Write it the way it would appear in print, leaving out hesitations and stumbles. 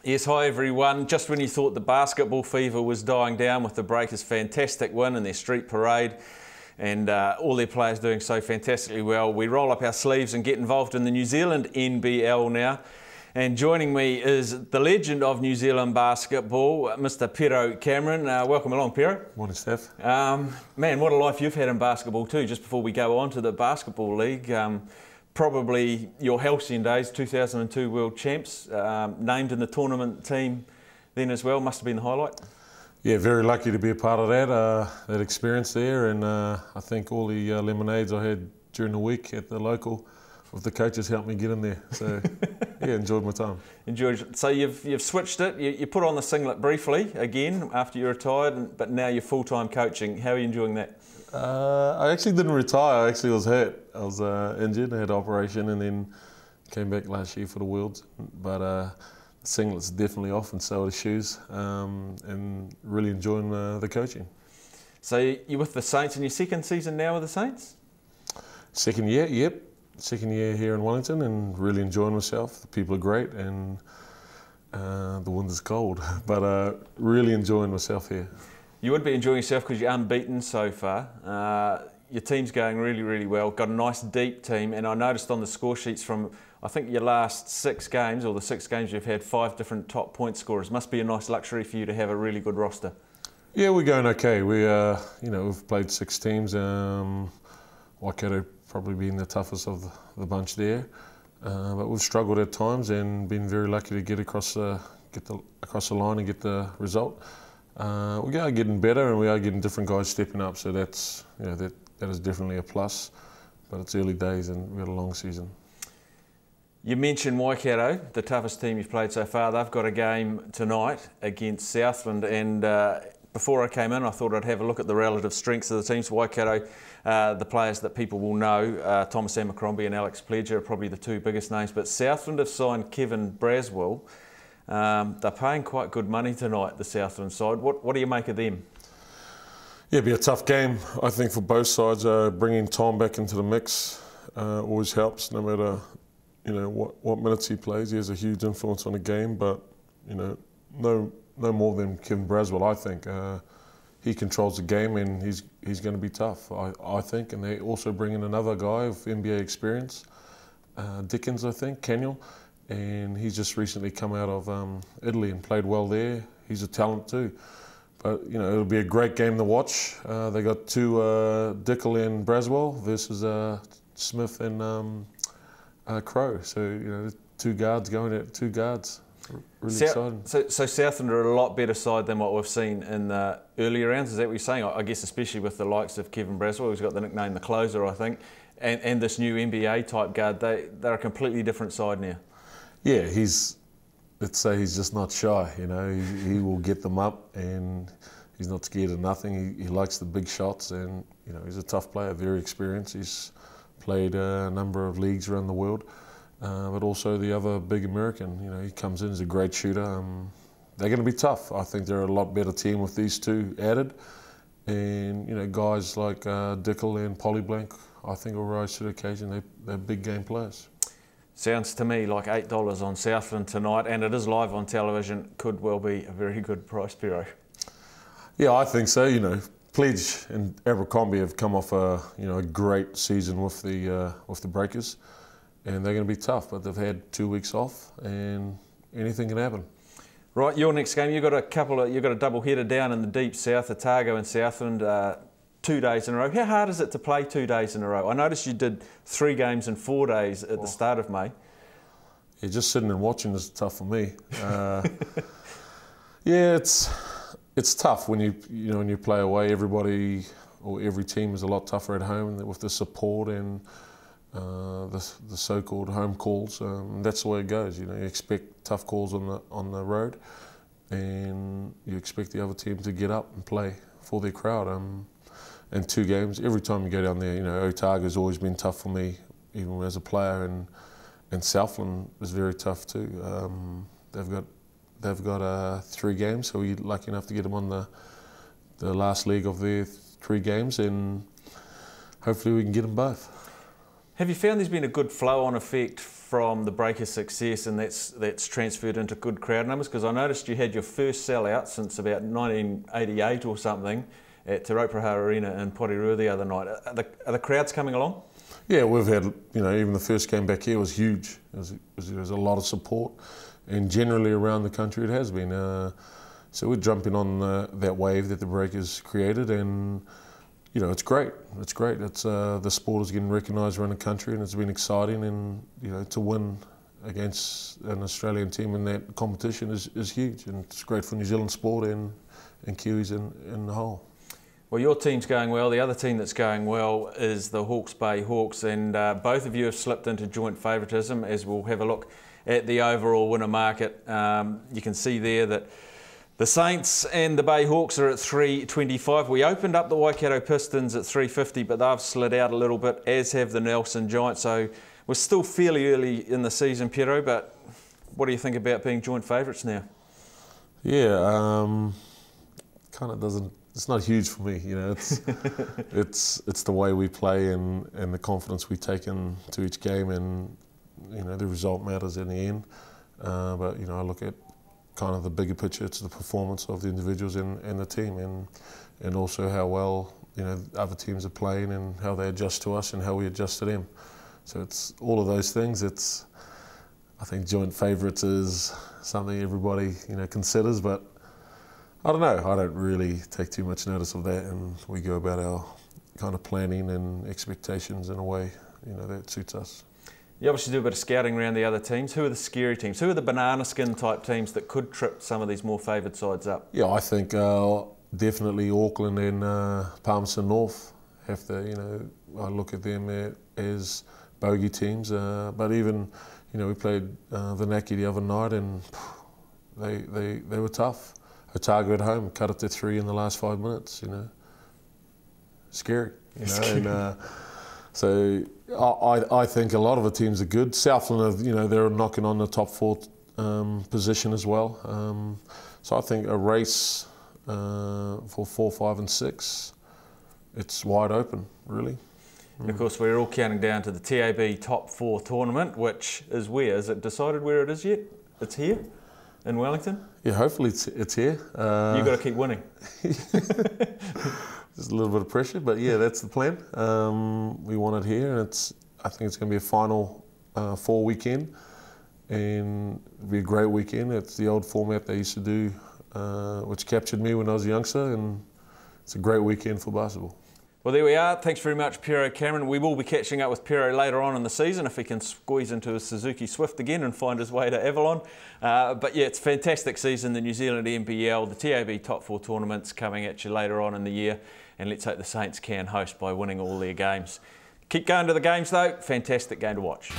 Yes, hi everyone. Just when you thought the basketball fever was dying down with the Breakers' fantastic win and their street parade and all their players doing so fantastically well, we roll up our sleeves and get involved in the New Zealand NBL now. And joining me is the legend of New Zealand basketball, Mr. Pero Cameron. Welcome along, Pero. Morning, Staf. Man, what a life you've had in basketball too. Just before we go on to the Basketball League, probably your halcyon days, 2002 World Champs, named in the tournament team then as well, must have been the highlight. Yeah, very lucky to be a part of that experience there, and I think all the lemonades I had during the week at the local with the coaches helped me get in there. So yeah, enjoyed my time. Enjoyed. So you've switched it. You put on the singlet briefly again after you retired, but now you're full-time coaching. How are you enjoying that? I actually didn't retire. I actually was hurt. I was injured. I had an operation and then came back last year for the Worlds. But the singlet's definitely off, and so are the shoes. And really enjoying the coaching. So you're with the Saints in your second season now with the Saints? Second year, yep. Second year here in Wellington, and really enjoying myself. The people are great, and the wind is cold, but really enjoying myself here. You would be enjoying yourself because you're unbeaten so far. Your team's going really, really well. Got a nice deep team, and I noticed on the score sheets from, I think, your last 6 games, or the 6 games you've had 5 different top point scorers. Must be a nice luxury for you to have a really good roster. Yeah, we're going okay. We've played 6 teams. Waikato probably been the toughest of the bunch there, but we've struggled at times and been very lucky to get across the line and get the result. We are getting better, and we are getting different guys stepping up. So that is definitely a plus. But it's early days, and we've got a long season. You mentioned Waikato, the toughest team you've played so far. They've got a game tonight against Southland, and before I came in, I thought I'd have a look at the relative strengths of the teams. Waikato, the players that people will know, Thomas Abercrombie and Alex Pledger are probably the 2 biggest names. But Southland have signed Kevin Braswell. They're paying quite good money tonight, the Southland side. What do you make of them? Yeah, it'll be a tough game, I think, for both sides. Bringing Tom back into the mix always helps, no matter what minutes he plays. He has a huge influence on the game, but no more than Kevin Braswell, I think. He controls the game, and he's going to be tough, I think. And they also bring in another guy with NBA experience, Dickens, I think, Kenyal. And he's just recently come out of Italy and played well there. He's a talent too. But it'll be a great game to watch. They got 2 Dickel and Braswell versus Smith and Crow. So 2 guards going at 2 guards. Really exciting. So Southland are a lot better side than what we've seen in the earlier rounds. Is that what you're saying? I guess especially with the likes of Kevin Braswell, who's got the nickname the Closer, I think, and this new NBA type guard. They're a completely different side now. Yeah, let's say he's just not shy, he will get them up, and he's not scared of nothing. He likes the big shots, and he's a tough player, very experienced. He's played a number of leagues around the world, but also the other big American, he comes in as a great shooter. They're going to be tough. I think they're a lot better team with these 2 added, and guys like Dickel and Polyblank, I think will rise to the occasion. They're big game players. Sounds to me like $8 on Southland tonight, and it is live on television. Could well be a very good price, Pero. Yeah, I think so. Pledge and Abercrombie have come off a great season with the Breakers, and they're going to be tough. But they've had 2 weeks off, and anything can happen. Right, your next game, you've got a double header down in the deep south, Otago and Southland. 2 days in a row. How hard is it to play 2 days in a row? I noticed you did 3 games in 4 days at the start of May. Yeah, just sitting and watching is tough for me. Yeah, it's tough when you play away. Everybody or every team is a lot tougher at home with the support and the so-called home calls. That's the way it goes. You expect tough calls on the road, and you expect the other team to get up and play for their crowd. And 2 games, every time you go down there, Otago's always been tough for me, even as a player, and Southland was very tough too. They've got 3 games, so we're lucky enough to get them on the last leg of their 3 games, and hopefully we can get them both. Have you found there's been a good flow-on effect from the Breakers' success and that's transferred into good crowd numbers? Because I noticed you had your first sellout since about 1988 or something at Te Rauparaha Arena in Porirua the other night. Are the crowds coming along? Yeah, we've had, even the first game back here was huge. There was a lot of support, and generally around the country it has been. So we're jumping on that wave that the Breakers created, and it's great. It's great. The sport is getting recognised around the country, and it's been exciting. And to win against an Australian team in that competition is huge, and it's great for New Zealand sport and Kiwis in the whole. Well, your team's going well. The other team that's going well is the Hawke's Bay Hawks, and both of you have slipped into joint favouritism as we'll have a look at the overall winner market. You can see there that the Saints and the Bay Hawks are at 325. We opened up the Waikato Pistons at 350, but they've slid out a little bit, as have the Nelson Giants. So we're still fairly early in the season, Pero, but what do you think about being joint favourites now? Yeah, kind of doesn't. It's not huge for me, It's the way we play and the confidence we take into each game, and the result matters in the end. But I look at kind of the bigger picture. It's the performance of the individuals and the team, and also how well other teams are playing and how they adjust to us and how we adjust to them. So it's all of those things. I think joint favourites is something everybody considers, but I don't know. I don't really take too much notice of that, and we go about our kind of planning and expectations in a way that suits us. You obviously do a bit of scouting around the other teams. Who are the scary teams? Who are the banana skin type teams that could trip some of these more favoured sides up? Yeah, I think definitely Auckland and Palmerston North have to. I look at them as bogey teams. But even we played the Naki the other night, and they were tough. Otago at home cut it to 3 in the last 5 minutes. Scary. And so I think a lot of the teams are good. Southland, they're knocking on the top 4 position as well. So I think a race for 4, 5, and 6, it's wide open, really. And of course, we're all counting down to the TAB Top 4 tournament, which is where? Is it decided where it is yet? It's here in Wellington? Yeah, hopefully it's here. You've got to keep winning. There's a little bit of pressure, but yeah, that's the plan. We want it here, and I think it's going to be a Final 4 weekend, and it'll be a great weekend. It's the old format they used to do, which captured me when I was a youngster, and it's a great weekend for basketball. Well, there we are. Thanks very much, Pero Cameron. We will be catching up with Pero later on in the season if he can squeeze into his Suzuki Swift again and find his way to Avalon. But yeah, it's a fantastic season, the New Zealand NBL, the TAB Top 4 tournaments coming at you later on in the year. And let's hope the Saints can host by winning all their games. Keep going to the games though. Fantastic game to watch.